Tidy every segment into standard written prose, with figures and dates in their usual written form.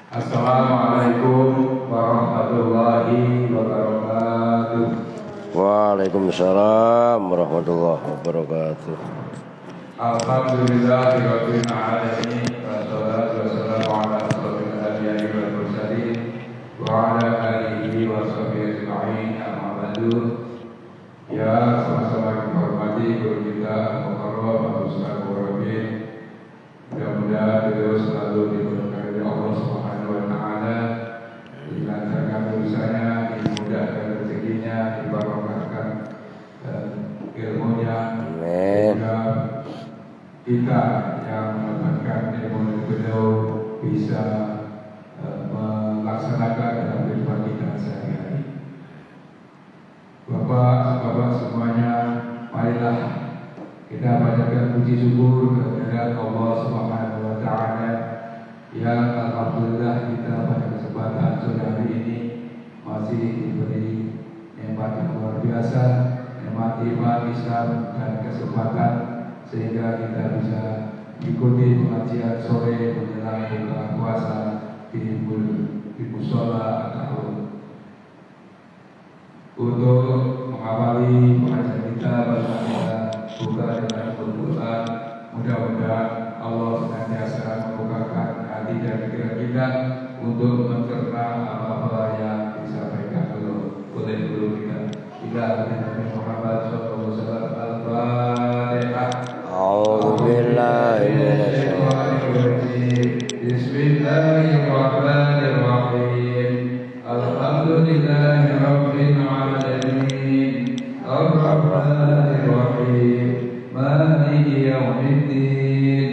Assalamualaikum warahmatullahi wabarakatuh. Waalaikumsalam warahmatullahi wabarakatuh. Alhamdulillahirabbil alamin wassalatu wassalamu ala asyrofil anbiya'i wal mursalin wa ala alihi wa sahbihi ajma'in. Amma ba'du. Ya sama-sama kita hormati guru kita Mukarram Ustaz Rabi. Mudah-mudahan beliau selalu diberkahi oleh Allah Subhanahu wa taala, dilancarkan urusannya, dimudahkan rezekinya, dibarokahkan ilmunya. Sehingga kita yang mendapatkan ilmu beliau bisa melaksanakan dalam kehidupan kita sehari-hari. Bapak-bapak semuanya, marilah kita panjatkan puji syukur kehadirat Allah Subhanahu wa taala yang alhamdulillah kita pada kesempatan sore hari ini masih diberi nikmat yang luar biasa, nikmat iman, Islam dan kesempatan sehingga kita bisa ikuti pengajian sore menjelang buka puasa di mushola atau untuk mengawali pengajian kita buka dengan berdoa. Mudah-mudahan Allah senantiasa membukakan hati dan pikiran kita untuk mencerna apa-apa yang disampaikan oleh guru kita. Nabi Muhammad SAW. Al-Fatihah. A'udzubillahi minasyaitonir. Bismillahirrahmanirrahim. Alhamdulillahirabbil alamin. Ar-Rahmanir Rahim. Maliki yaumiddin.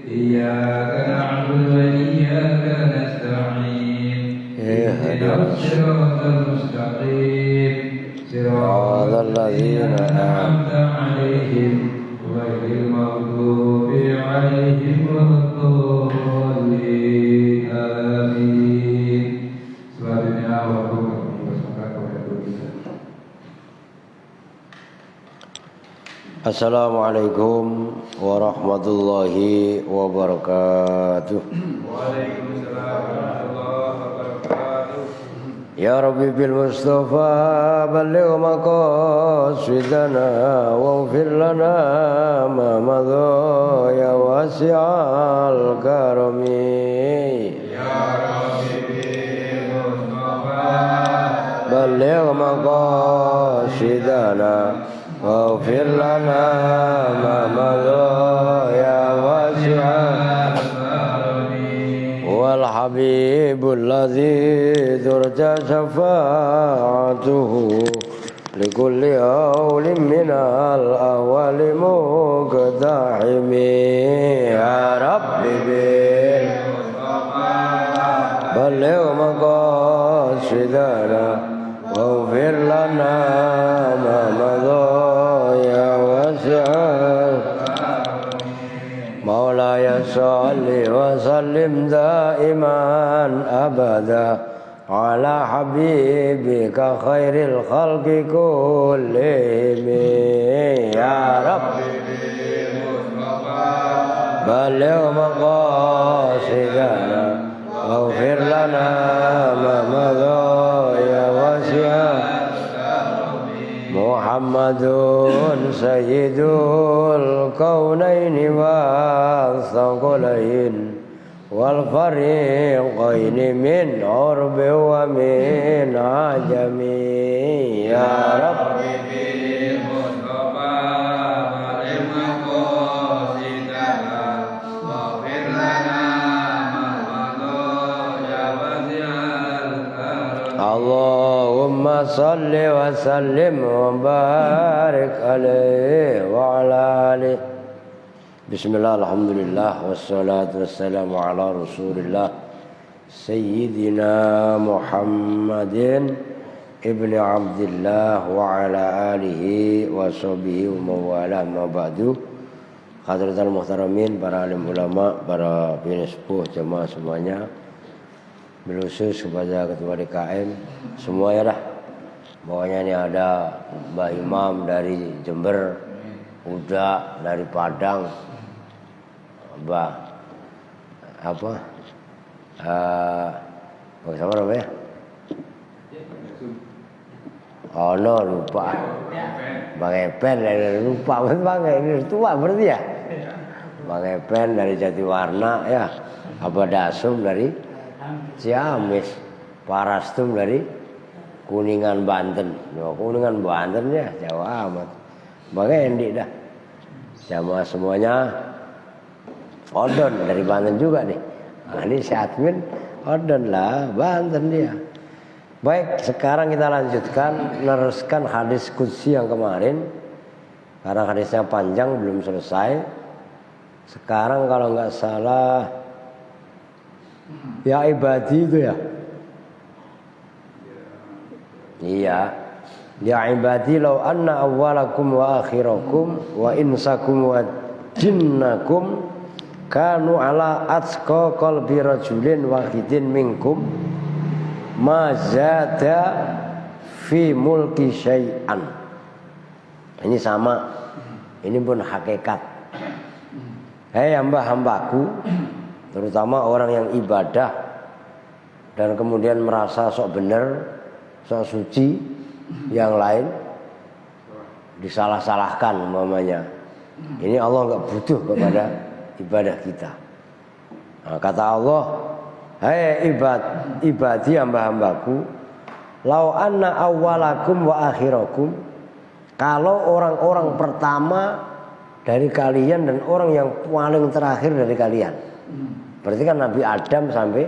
Iyyaka na'budu wa iyyaka nasta'in. Ihdinas siratal mustaqim. Siratal ladzina an'amta 'alaihim ghairil maghdubi 'alaihim waladdallin. Amin. Selanjutnya waktu kami bersama kepada guru kita. Assalamualaikum warahmatullahi wabarakatuh. Waalaikumsalam warahmatullahi wabarakatuh. Ya Rabbi bil Mustafa balligh maqasidana waghfir lana ma madha ya wasi'al karami. Ya Rabbi bil Mustafa balligh maqasidana waghfir lana ma madha ya wasi'al wal habibul ladzi turja syafa'atuhu likulli awlin minal awwali muqtahimi. Ya Rabbi bil Mustafa balligh maqasidana waghfir lana ma madha ya wasi'al. Maulaya salli wa sallim daiman abada ala habibika khairil khalqi kullihim. Ya Rabbi balligh maqasidana waghfir lana ma madha ya wasi'al. Muhammadun sayyidul kaunaini wa thaqalain wal fariqaini min urbi wa min ajami. Ya Rabbi bil Mustafa balligh maqasidana waghfir lana ma madha ya wasi'al karam. Allahumma salli wa sallim wa barik alaihi wa ala alihi. Bismillah, alhamdulillah, wassalatu wassalamu ala rasulillah Sayyidina Muhammadin ibni Abdillah wa ala alihi wa sahbihi wa mawala ma ba'du. Hadratul muhtaramin, para alim ulama, para pimpinan sepuh, jemaah semuanya, berkhusus kepada ketua DKM semuanya lah. Pokoknya ini ada Mbak Imam dari Jember, Uda dari Padang, Mbak apa? Sama apa ya? Oh no, lupa. Bang Epen lupa Bang, ini tua berarti ya. Bang Epen dari Jatiwarna ya. Abadasum dari Ciamis. Parastum dari Kuningan Banten. Oh, Kuningan Banten ya, Jawa amat. Bang Endi dah. Sama semuanya Odon dari Banten juga nih. Nah, ini si admin Odon lah, Banten dia. Baik, sekarang kita lanjutkan meneruskan hadis qudsi yang kemarin. Karena hadisnya panjang belum selesai. Sekarang kalau nggak salah ya ibadi itu ya. Iya. Ya ibadi law anna awwalakum wa akhirakum wa insakum wa jinnakum kanu ala atqa qalbi rajulin wahidin minkum mazada fi mulki syai'an. Ini sama. Ini pun hakikat. Hei hamba-hambaku, terutama orang yang ibadah dan kemudian merasa sok benar, sok suci, yang lain disalah-salahkan umpamanya. Ini Allah enggak butuh kepada ibadah kita. Nah, kata Allah, hai ibadi hamba-hambaku, lau anna awwalakum wa akhirakum, kalau orang-orang pertama dari kalian dan orang yang paling terakhir dari kalian. Berarti kan Nabi Adam sampai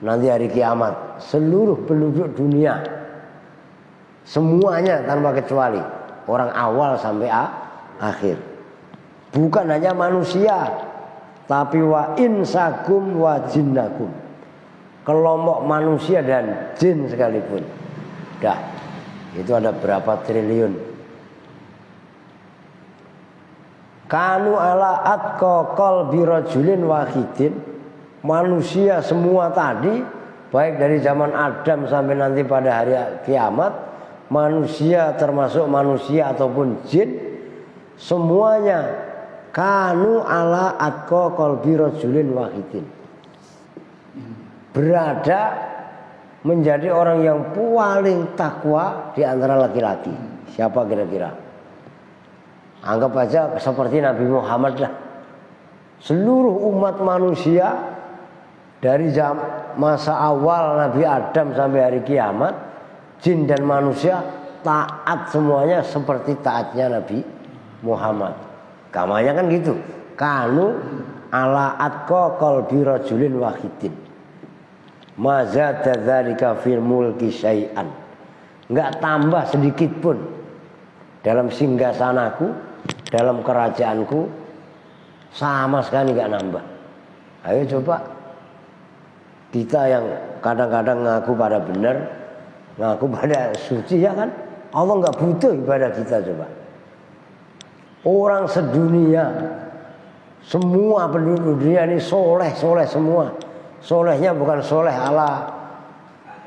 nanti hari kiamat, seluruh penduduk dunia semuanya tanpa kecuali, orang awal sampai akhir. Bukan hanya manusia, tapi wa insakum wa jinnakum, kelompok manusia dan jin sekalipun. Dah, itu ada berapa triliun. Kanu ala atqa qalbi rajulin wahidin, manusia semua tadi, baik dari zaman Adam sampai nanti pada hari kiamat, manusia termasuk manusia ataupun jin, semuanya kanu ala atqa qalbi rajulin wahidin, berada menjadi orang yang paling takwa di antara laki-laki. Siapa kira-kira? Anggap aja seperti Nabi Muhammad lah. Seluruh umat manusia dari masa awal Nabi Adam sampai hari kiamat, jin dan manusia taat semuanya seperti taatnya Nabi Muhammad. Kamanya kan gitu. Kanu ala atqa qalbi rajulin wahidin. Mazada dzalika fil mulki syai'an. Enggak tambah sedikit pun dalam singgasanaku, dalam kerajaanku, sama sekali enggak nambah. Ayo coba kita yang kadang-kadang ngaku pada benar, ngaku pada suci, ya kan? Allah enggak butuh ibadah kita. Coba orang sedunia, semua penduduk dunia ini soleh semua. Solehnya bukan soleh ala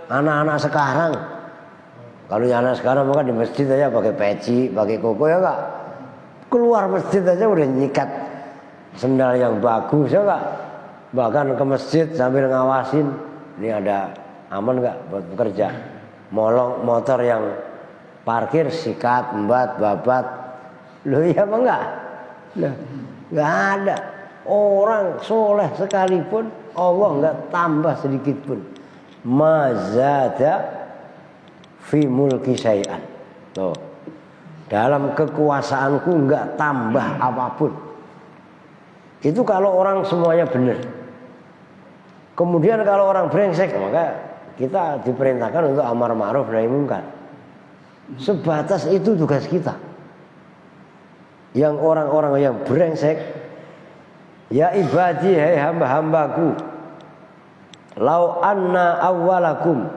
anak-anak sekarang. Kalau yang anak sekarang bukan di masjid aja pakai peci, pakai koko, ya enggak? Keluar masjid aja udah nyikat sendal yang bagus, ya enggak? Bahkan ke masjid sambil ngawasin, ini ada aman enggak buat bekerja. Motor yang parkir sikat, embat, babat. Loh iya apa enggak? Loh, enggak ada. Orang soleh sekalipun Allah enggak tambah sedikit pun. Mazada fi mulki syai'an. Tuh. Dalam kekuasaanku enggak tambah apapun. Itu kalau orang semuanya benar. Kemudian kalau orang brengsek, maka kita diperintahkan untuk amar ma'ruf nahi munkar. Sebatas itu tugas kita. Yang orang-orang yang brengsek, ya ibadi, hai hamba-hambaku, lau anna awwalakum,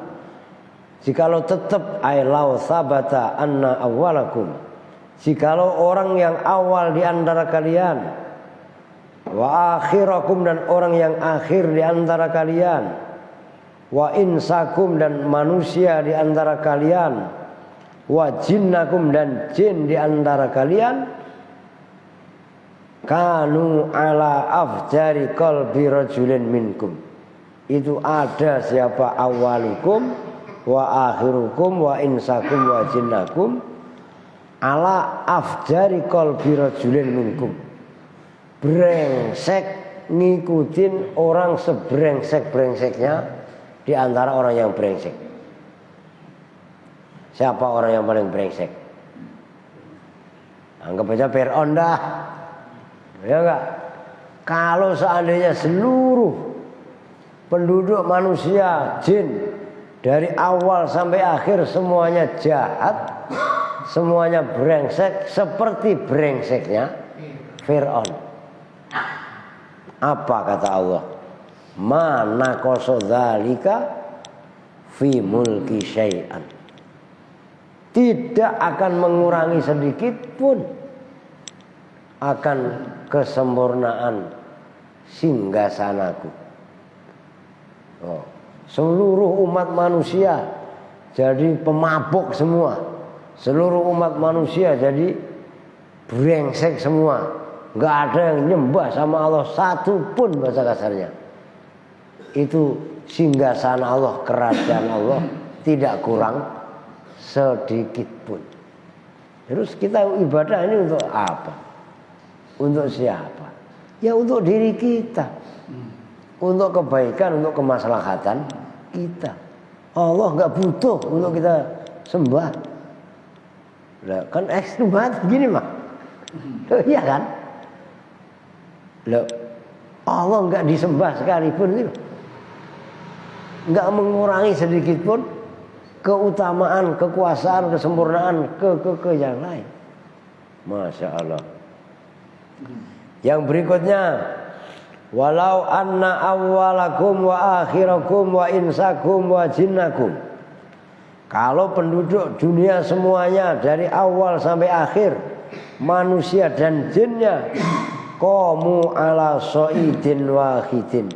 jikalau tetap ay lau sabata anna awwalakum, jikalau orang yang awal di antara kalian, wa akhirakum dan orang yang akhir di antara kalian, wa insakum dan manusia di antara kalian, wa jinnakum dan jin di antara kalian, kanu ala afjari qalbi rajulin minkum. Itu ada siapa awalukum wa akhirukum wa insakum wa jinnakum ala afjari qalbi rajulin minkum. Brengsek ngikutin orang sebrengsek-brengseknya di antara orang yang brengsek. Siapa orang yang paling brengsek? Anggap aja Fir'aun dah. Ya enggak? Kalau seandainya seluruh penduduk manusia, jin, dari awal sampai akhir semuanya jahat, semuanya brengsek seperti brengseknya Fir'aun. Apa kata Allah? Ma naqasa dzalika fi mulki syai'an. Tidak akan mengurangi sedikit pun akan kesempurnaan singgasanaku. Seluruh umat manusia jadi pemabuk semua. Seluruh umat manusia jadi brengsek semua. Enggak ada yang nyembah sama Allah satu pun bahasa kasarnya. Itu singgasana Allah, kerajaan Allah tidak kurang sedikit pun. Terus kita ibadah ini untuk apa? Untuk siapa? Ya untuk diri kita. Untuk kebaikan, untuk kemaslahatan kita. Allah enggak butuh untuk kita sembah. Lah kan ekstrim banget begini mah. Iya kan? Lah Allah enggak disembah sekalipun itu. Enggak mengurangi sedikit pun keutamaan, kekuasaan, kesempurnaan ke yang lain. Masya Allah. Yang berikutnya, walau anna awwalakum wa akhirakum wa insakum wa jinnakum. Kalau penduduk dunia semuanya dari awal sampai akhir, manusia dan jinnya, qamu ala so'idin wahidin,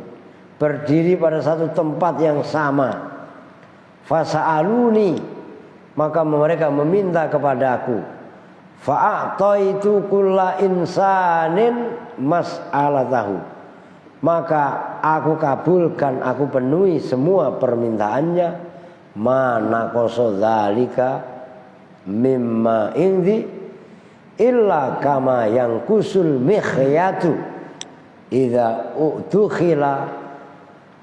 berdiri pada satu tempat yang sama. Fasa'aluni, maka mereka meminta kepadaku. Fa'ataitu kulla insanin mas'alatahu, maka aku kabulkan, aku penuhi semua permintaannya. Ma naqasa dzalika mimma indi illa kama yang kusul mikhyatu idza udkhila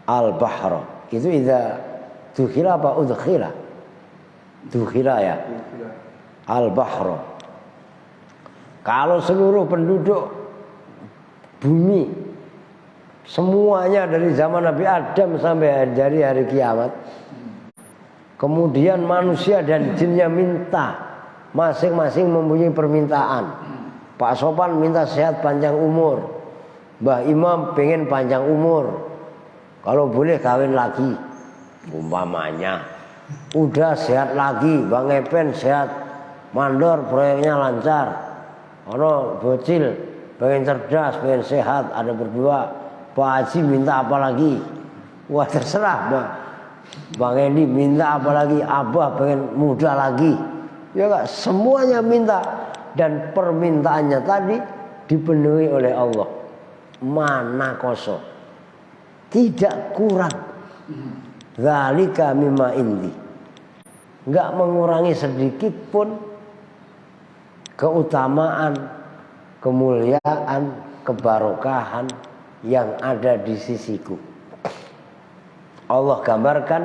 al-bahra. Itu idza dukhila apa udkhila? Dukhila ya. Al-bahra. Kalau seluruh penduduk bumi semuanya dari zaman Nabi Adam sampai dari hari kiamat, kemudian manusia dan jinnya minta, masing-masing mempunyai permintaan. Pak Sopan minta sehat panjang umur, Mbah Imam pengen panjang umur, kalau boleh kawin lagi umpamanya. Udah sehat lagi, Bang Epen sehat, mandor proyeknya lancar. Ono bocil pengen cerdas, pengen sehat, ada berdua. Pak Haji minta apa lagi? Wah terserah Bang Edi minta apa lagi? Abah pengen muda lagi. Ya enggak, semuanya minta. Dan permintaannya tadi dipenuhi oleh Allah. Mana kosong, tidak kurang. Dzalika mimma indi, enggak mengurangi sedikit pun keutamaan, kemuliaan, kebarokahan yang ada di sisiku. Allah gambarkan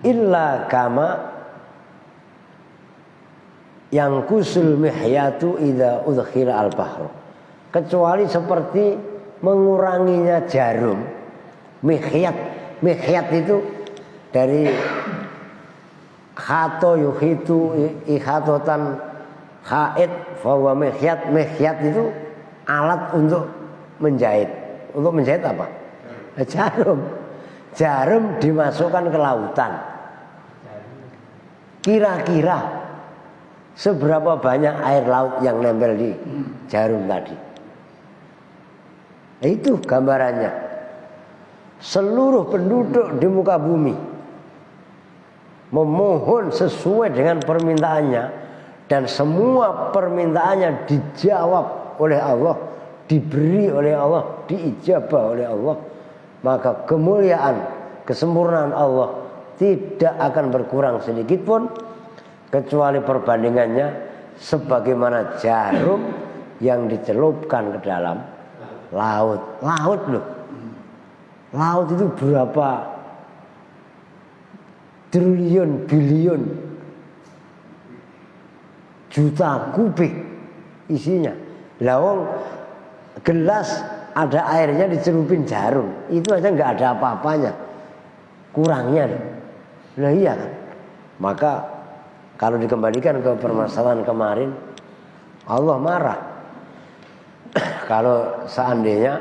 illa kama yang kusul mihyatu idza udkhila al-bahru, kecuali seperti menguranginya jarum. Mihyat itu dari khato yuhitu ikhatotan khaid fahuwa mihyat. Mihyat itu alat untuk menjahit. Untuk menjahit apa? Jarum. Jarum dimasukkan ke lautan. Kira-kira seberapa banyak air laut yang nempel di jarum tadi? Itu gambarannya. Seluruh penduduk di muka bumi memohon sesuai dengan permintaannya, dan semua permintaannya dijawab oleh Allah diberi oleh Allah, diijabah oleh Allah, maka kemuliaan, kesempurnaan Allah tidak akan berkurang sedikit pun, kecuali perbandingannya sebagaimana jarum yang dicelupkan ke dalam laut. Laut loh. Laut itu berapa triliun, bilion, juta kubik isinya. Lawang gelas ada airnya dicelupin jarum, itu aja nggak ada apa-apanya, kurangnya. Nah iya kan. Maka kalau dikembalikan ke permasalahan kemarin, Allah marah kalau seandainya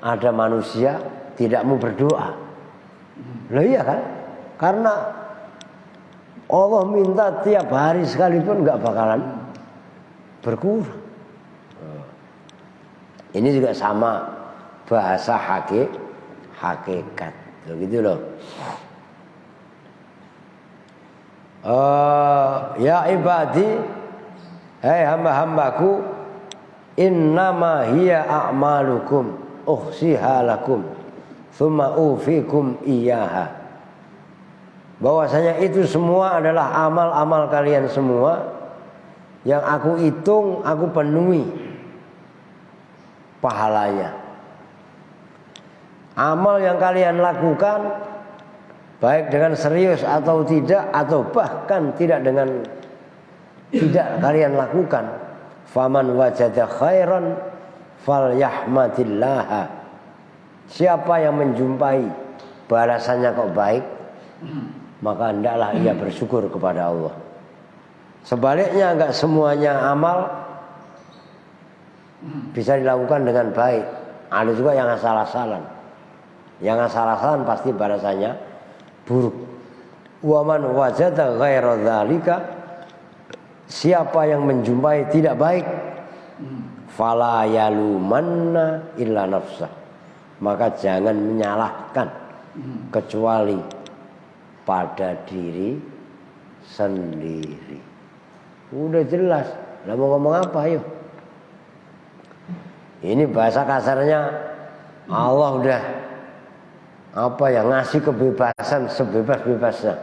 ada manusia tidak mau berdoa. Lah iya kan? Karena Allah minta tiap hari sekalipun nggak bakalan berkurang. Ini juga sama bahasa hakikat, begitu loh. Ya ibadi, hai hamba-hambaku, innama hiya a'malukum uhsiha lakum tsumma ufikum iyyaha. Bahwasanya itu semua adalah amal-amal kalian semua yang aku hitung, aku penuhi pahalanya. Amal yang kalian lakukan, baik dengan serius atau tidak, atau bahkan tidak dengan tidak kalian lakukan, faman wajada khairan falyahmadillah. Siapa yang menjumpai balasannya kok baik, maka hendaklah ia bersyukur kepada Allah. Sebaliknya enggak semuanya amal bisa dilakukan dengan baik. Ada juga yang asal-asalan. Yang asal-asalan pasti balasannya buruk. Wa man wajada ghaira dzalika, siapa yang menjumpai tidak baik, fala yalumanna illa nafsah, maka jangan menyalahkan kecuali pada diri sendiri. Udah jelas. Lah mau ngomong apa ayo? Ini bahasa kasarnya Allah udah ngasih kebebasan sebebas-bebasnya.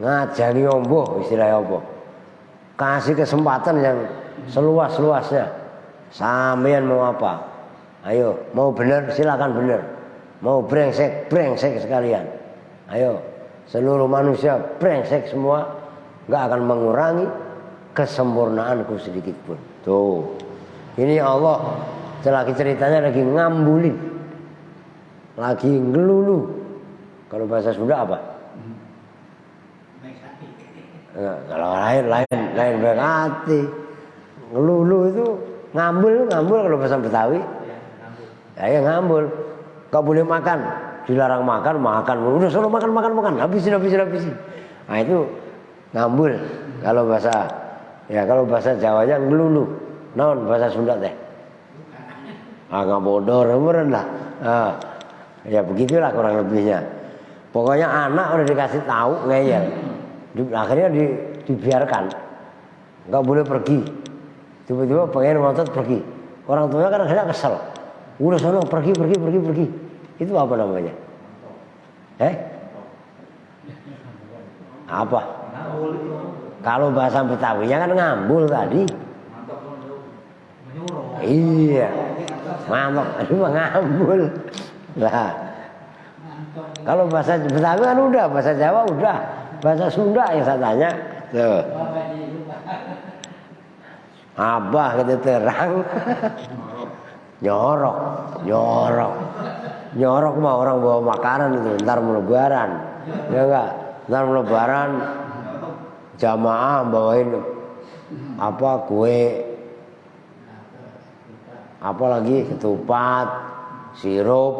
Ngajari ombo istilahnya ombo. Kasih kesempatan yang seluas-luasnya. Sampeyan mau apa? Ayo, mau benar silakan benar. Mau brengsek sekalian. Ayo, seluruh manusia brengsek semua, enggak akan mengurangi kesempurnaanku sedikit pun. Tuh. Ini Allah lagi ceritanya lagi ngambulin. Lagi ngelulu. Kalau bahasa Sunda apa? Kalau lain baik hati. Ngelulu itu ngambul kalau bahasa Betawi. Ya ngambul. Kau boleh makan, dilarang makan. Udah selalu makan. Habisin. Nah itu ngambul. Kalau bahasa Jawanya ngelulu. Naon bahasa Sunda teh? Agak bodor lah. Ya begitulah kurang lebihnya. Pokoknya anak udah dikasih tahu ngeyel. Akhirnya dibiarkan. Enggak boleh pergi. Tiba-tiba pengen ngotot pergi. Orang tuanya kan akhirnya kesel. Udah sono pergi. Itu apa namanya? Apa? Kalau bahasa Betawinya kan ngambul tadi. Iya. Mantap. Aduh ngambul. Lah. Kalau bahasa Betawi kan udah, bahasa Jawa udah, bahasa Sunda yang saya tanya. Tuh. Abah gitu terang. Nyorok mah orang bawa makanan itu, ntar mau lebaran. Ya enggak? Ntar mau lebaran jamaah bawain kue, apalagi ketupat, sirup,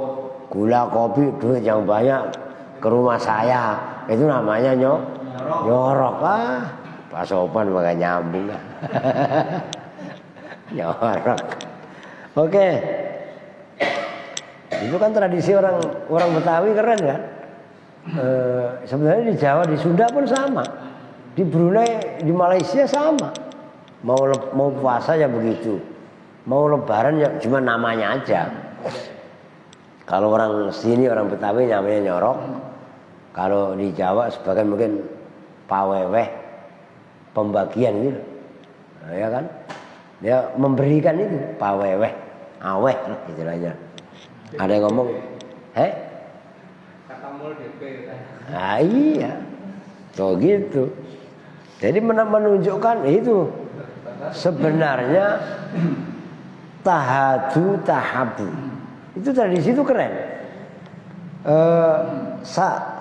gula, kopi, duit yang banyak ke rumah saya. Itu namanya nyorok. Pak Sopan maka nyambung. Nyorok. Oke. Itu kan tradisi orang Betawi, keren kan? Sebenarnya di Jawa, di Sunda pun sama. Di Brunei, di Malaysia sama. Mau puasa ya begitu. Mau lebaran ya cuma namanya aja. Kalau orang sini orang Betawi namanya nyorok. Kalau di Jawa sebagian mungkin paweweh, pembagian gitu. Nah, ya kan? Dia memberikan itu paweweh, aweh lah istilahnya. Ada yang ngomong, ah iya, tuh gitu. Jadi menunjukkan itu sebenarnya tahadu tahabu. Itu tradisi itu keren.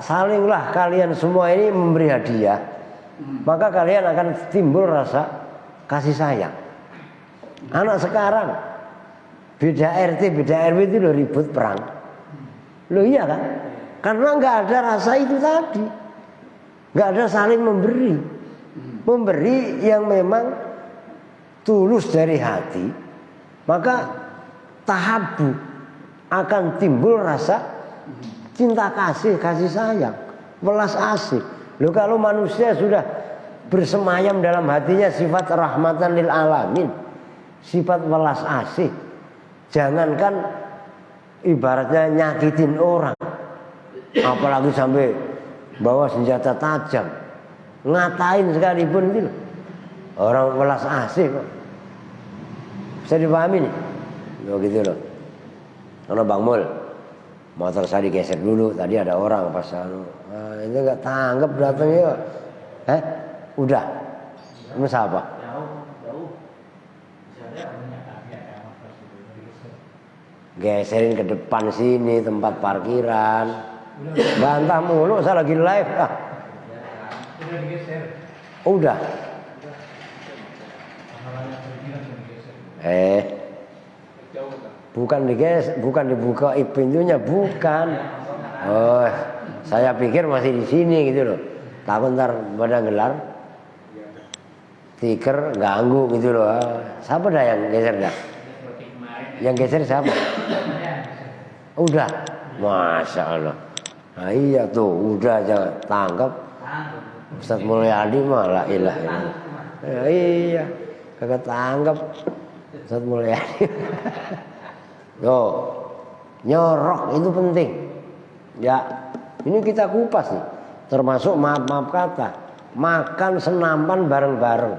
Salinglah kalian semua ini memberi hadiah, maka kalian akan timbul rasa kasih sayang. Anak sekarang beda RT beda RW itu udah ribut perang. Loh iya kan? Karena nggak ada rasa itu tadi, nggak ada saling memberi yang memang tulus dari hati, maka tahabu akan timbul rasa cinta kasih sayang, welas asih. Loh kalau manusia sudah bersemayam dalam hatinya sifat rahmatan lil alamin, sifat welas asih, jangankan ibaratnya nyakitin orang, apalagi sampai bawa senjata tajam, ngatain sekalipun itu orang welas asih kok. Bisa dipahami nih? Loh gitu loh. Karena Bang Mul, motor saya digeser dulu, tadi ada orang pas ini nggak tanggap datangnya. Udah. Ini siapa? Jauh. Geserin ke depan sini tempat parkiran. Bantah mulu, saya lagi live. Udah digeser. Udah. Bukan digeser, bukan dibuka pintunya, bukan. Oh, saya pikir masih di sini gitu loh. Takut ntar pada gelar stiker ganggu gitu loh. Siapa dah yang geser dah? Yang geser siapa? Udah, masya Allah. Nah iya tuh, udah aja tangkap. Ustaz Mulyadi malah ilah. Iya, kagak tangkap Ustaz Mulyadi. Yo, nyorok itu penting. Ya, ini kita kupas nih. Termasuk maaf kata, makan senapan bareng-bareng.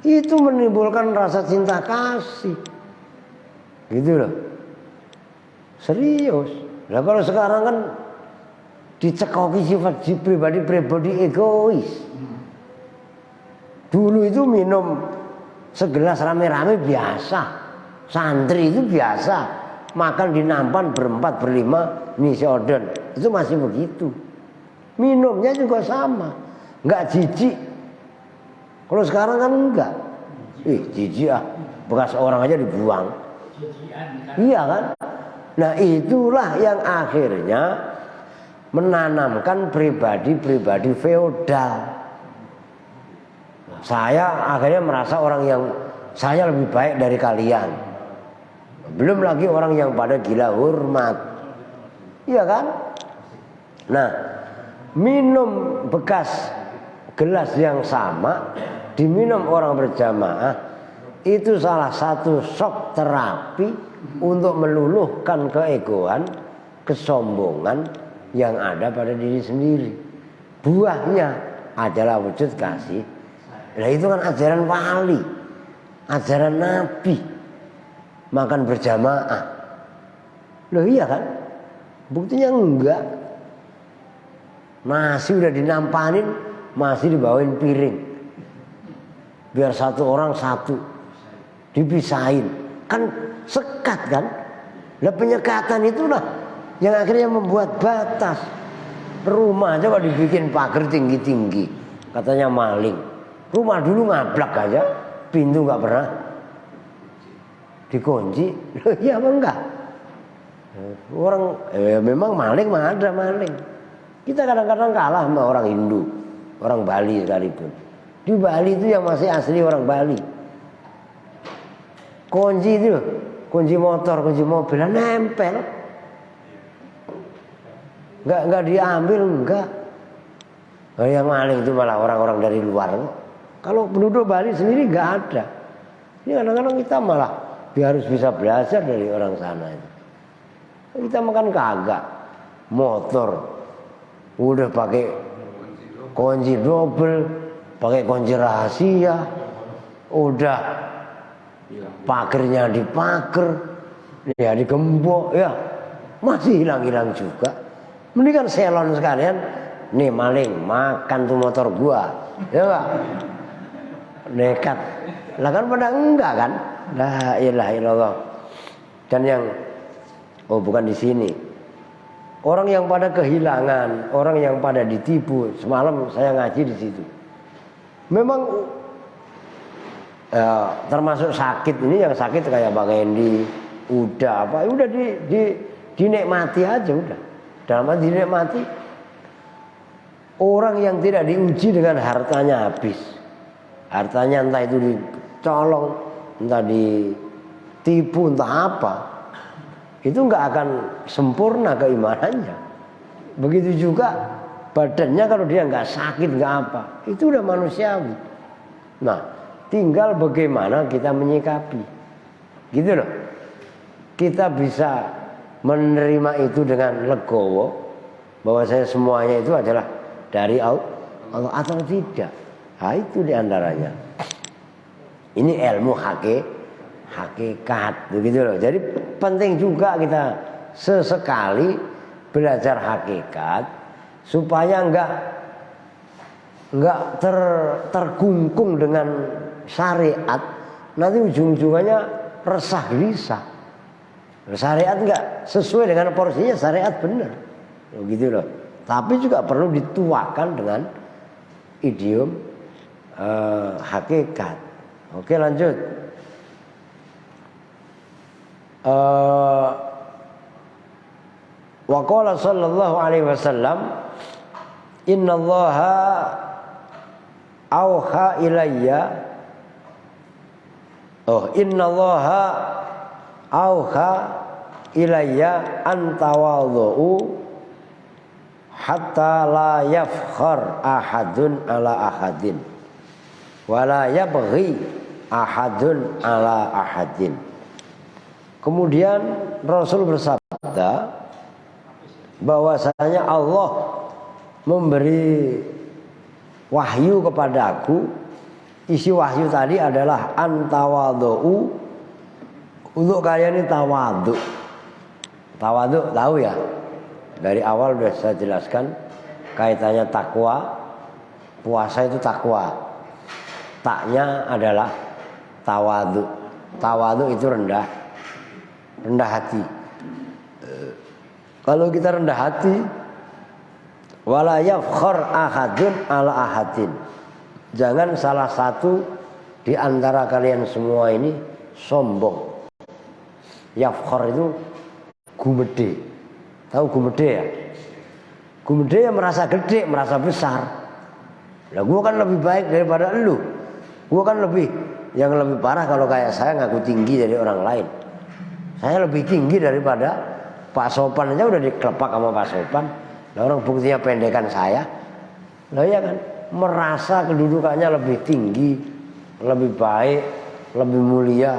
Itu menimbulkan rasa cinta kasih. Gitu loh. Serius. Nah kalau sekarang kan dicekoki sifat pribadi egois. Dulu itu minum segelas rame-rame biasa. Santri itu biasa. Makan di nampan berempat berlima ngisi order. Itu masih begitu. Minumnya juga sama. Enggak jijik. Kalau sekarang kan enggak. Jijik ah. Bekas orang aja dibuang. Iya kan? Nah itulah yang akhirnya menanamkan pribadi feodal. Saya akhirnya merasa orang yang saya lebih baik dari kalian. Belum lagi orang yang pada gila hormat. Iya kan? Nah, minum bekas gelas yang sama diminum orang berjamaah itu salah satu shock terapi untuk meluluhkan keegoan, kesombongan yang ada pada diri sendiri. Buahnya adalah wujud kasih. Nah itu kan ajaran wali, ajaran Nabi. Makan berjamaah. Loh iya kan? Buktinya enggak. Nasi udah dinampanin, masih dibawain piring. Biar satu orang satu. Dipisahin. Kan sekat kan? Lah penyekatan itulah yang akhirnya membuat batas. Rumah aja kalau dibikin pagar tinggi-tinggi, katanya maling. Rumah dulu ngablak aja, pintu nggak pernah dikunci. Loh iya apa enggak? Orang memang maling mah ada maling. Kita kadang-kadang kalah sama orang Hindu, orang Bali sekalipun. Di Bali itu yang masih asli orang Bali. Kunci itu, kunci motor, kunci mobil nempel. Enggak diambil, enggak. Yang maling itu malah orang-orang dari luar. Kalau penduduk Bali sendiri enggak ada. Ini kadang-kadang kita malah Dia harus bisa belajar dari orang sana itu. Kita makan kagak. Motor udah pakai kunci double, pakai kunci rahasia, udah pagernya dipager, ya digembok, ya masih hilang-hilang juga. Mendingan selon sekalian, nih maling makan tuh motor gua, ya enggak? Nekat, lah kan pada enggak kan? La ilaha illallah. Dan yang bukan di sini. Orang yang pada kehilangan, orang yang pada ditipu. Semalam saya ngaji di situ. Memang termasuk sakit ini, yang sakit kayak Bang Endi, udah dinikmati aja udah. Dalam arti dinikmati. Orang yang tidak diuji dengan hartanya habis. Hartanya entah itu dicolong, entah ditipu, entah apa. Itu nggak akan sempurna keimanannya. Begitu juga badannya, kalau dia nggak sakit nggak apa, itu udah manusiawi. Nah, tinggal bagaimana kita menyikapi, gitu loh. Kita bisa menerima itu dengan legowo, bahwa saya semuanya itu adalah dari Allah atau tidak. Nah, itu diantaranya. Ini ilmu hakikat, begitu loh. Jadi penting juga kita sesekali belajar hakikat supaya enggak terkungkung dengan syariat. Nanti ujung-ujungnya resah gelisah. Syariat enggak sesuai dengan porsinya, syariat benar, begitu loh. Tapi juga perlu dituakan dengan idiom hakikat. Oke, lanjut. Wa qala sallallahu alaihi wasallam, innallaha auha ilayya innallaha auha ilayya an tawadhu hatta la yafkhar ahadun ala ahadin wa la yabghi ahadun ala ahadin. Kemudian Rasul bersabda bahwasanya Allah memberi wahyu kepadaku. Isi wahyu tadi adalah antawadhu, untuk kalian ini tawadhu. Tawadhu tahu ya? Dari awal sudah saya jelaskan kaitannya takwa. Puasa itu takwa. Taknya adalah tawadhu. Tawadhu itu rendah hati. Kalau kita rendah hati, wala yafkhar ahadun ala ahadin. Jangan salah satu di antara kalian semua ini sombong. Yafkhar itu gumede. Tahu gumede ya? Gumede yang merasa gede, merasa besar. Lah gua kan lebih baik daripada elu. Gua kan yang lebih parah kalau kayak saya ngaku tinggi dari orang lain. Saya lebih tinggi daripada Pak Sopan aja udah dikelepak sama Pak Sopan. Nah, orang buktinya pendekan saya. Nah ya kan, merasa kedudukannya lebih tinggi, lebih baik, lebih mulia.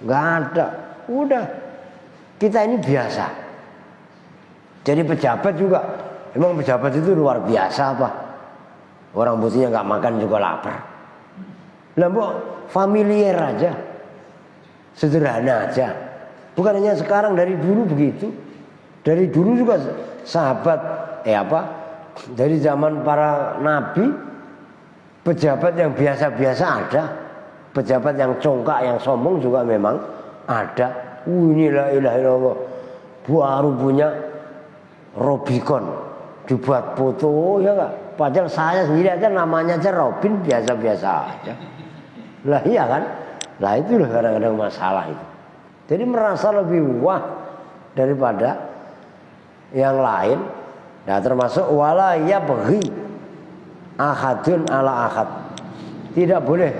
Gak ada. Udah, kita ini biasa. Jadi pejabat juga, emang pejabat itu luar biasa apa? Orang buktinya gak makan juga lapar. Lah mbok familiar aja, sederhana aja. Bukan hanya sekarang, dari dulu begitu. Dari dulu juga sahabat dari zaman para nabi, pejabat yang biasa-biasa ada. Pejabat yang congkak, yang sombong juga memang ada. Ini la ilaha illallah, baru punya Robicon, dibuat foto, ya enggak? Padahal saya sendiri aja namanya aja Robin, biasa-biasa aja. Lah iya kan? Lah itu loh kadang-kadang masalah itu. Jadi merasa lebih wah daripada yang lain. Nah, termasuk wala yabghi ahadun ala ahad. Tidak boleh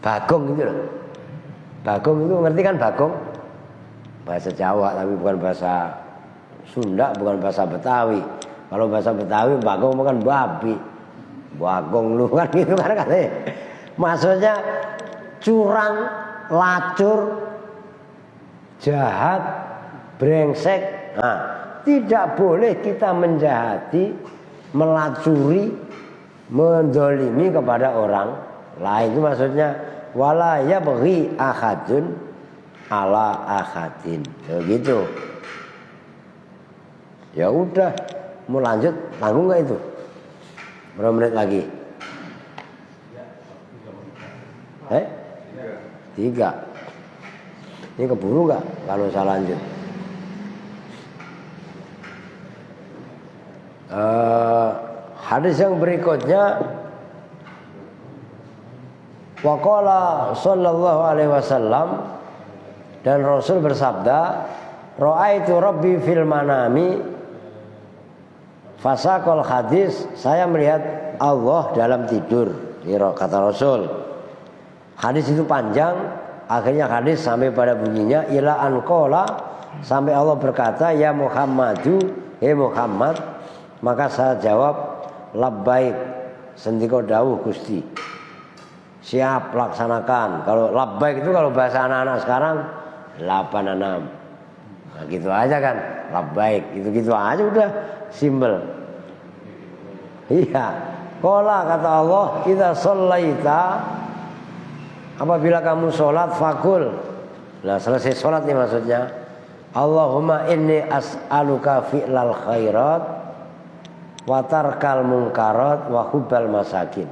bagong gitu loh. Bagong itu ngerti kan bagong? Bahasa Jawa tapi bukan bahasa Sunda, bukan bahasa Betawi. Kalau bahasa Betawi bagong bukan babi. Bagong lu kan gitu kan katanya. Maksudnya curang, lacur, jahat, brengsek. Nah, tidak boleh kita menjahati, melacuri, mendolimi kepada orang lain. Itu maksudnya wala yabghi ahadun ala ahadin. Begitu. Ya udah, mau lanjut, tanggung nggak itu? Berapa menit lagi? 3. Ini keburu nggak kalau saya lanjut? Hadis yang berikutnya, waqala sallallahu alaihi wasallam, dan Rasul bersabda, ra'aitu rabbi fil manami fasaqal hadis, saya melihat Allah dalam tidur, kata Rasul. Hadis itu panjang, akhirnya hadis sampai pada bunyinya ila anqala, sampai Allah berkata, ya Muhammadu, he Muhammad. Maka saya jawab, labbaik, sendika dawuh Gusti, siap laksanakan. Kalau labbaik itu kalau bahasa anak-anak sekarang 86. Nah, gitu aja kan, labbaik, gitu-gitu aja udah simpel. Iya. Qala, kata Allah, idza shallaita, apabila kamu sholat, fakul. Nah, selesai sholat nih maksudnya, Allahumma inni as'aluka fi'lal khairat wa tarkal munkarat wa hubbal masakin.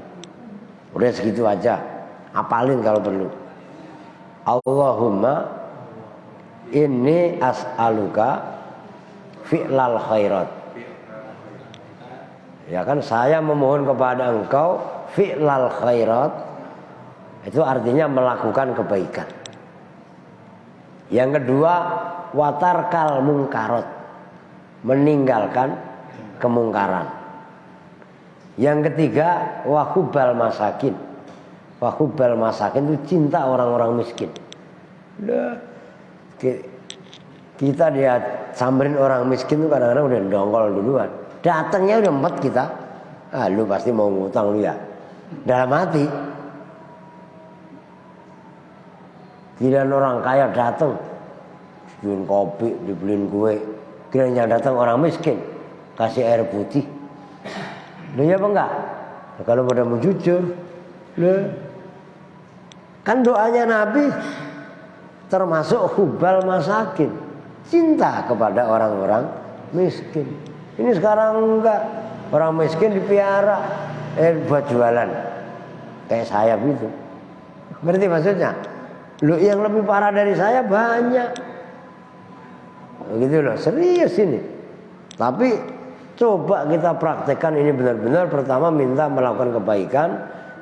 Udah segitu aja, apalin kalau perlu. Allahumma inni as'aluka fi'lal khairat. Ya kan, saya memohon kepada engkau fi'lal khairat. Itu artinya melakukan kebaikan. Yang kedua, watarkal mungkarot, meninggalkan kemungkaran. Yang ketiga, wahubal masakin. Wahubal masakin itu cinta orang-orang miskin. Kita dia samperin orang miskin itu kadang-kadang udah dongkol duluan. Datangnya udah empet kita. Ah, lu pasti mau ngutang lu ya. Dalam hati. Kirain orang kaya datang, dibeliin kopi, dibeliin kue. Kirain yang datang orang miskin, kasih air putih. Loh ya apa enggak? Nah, kalau pada mau jujur, loh. Kan doanya Nabi termasuk hubal masakin, cinta kepada orang-orang miskin. Ini sekarang enggak, orang miskin dipiara buat jualan, kayak saya gitu. Berarti maksudnya, lu yang lebih parah dari saya banyak. Begitu loh, serius ini. Tapi coba kita praktekkan ini benar-benar. Pertama, minta melakukan kebaikan.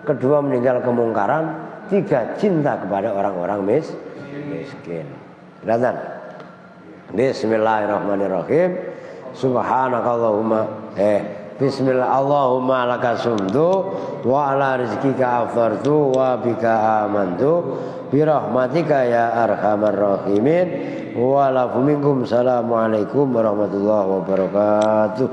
Kedua, meninggal kemungkaran. 3, cinta kepada orang-orang miskin. Datang. Bismillahirrahmanirrahim. Subhanakallahumma Bismillah, Allahumma laka sumtu wa ala rizkika aftartu wa bika amantu birahmatika ya arhamar rahimin wa lafu minkum. Assalamualaikum warahmatullahi wabarakatuh.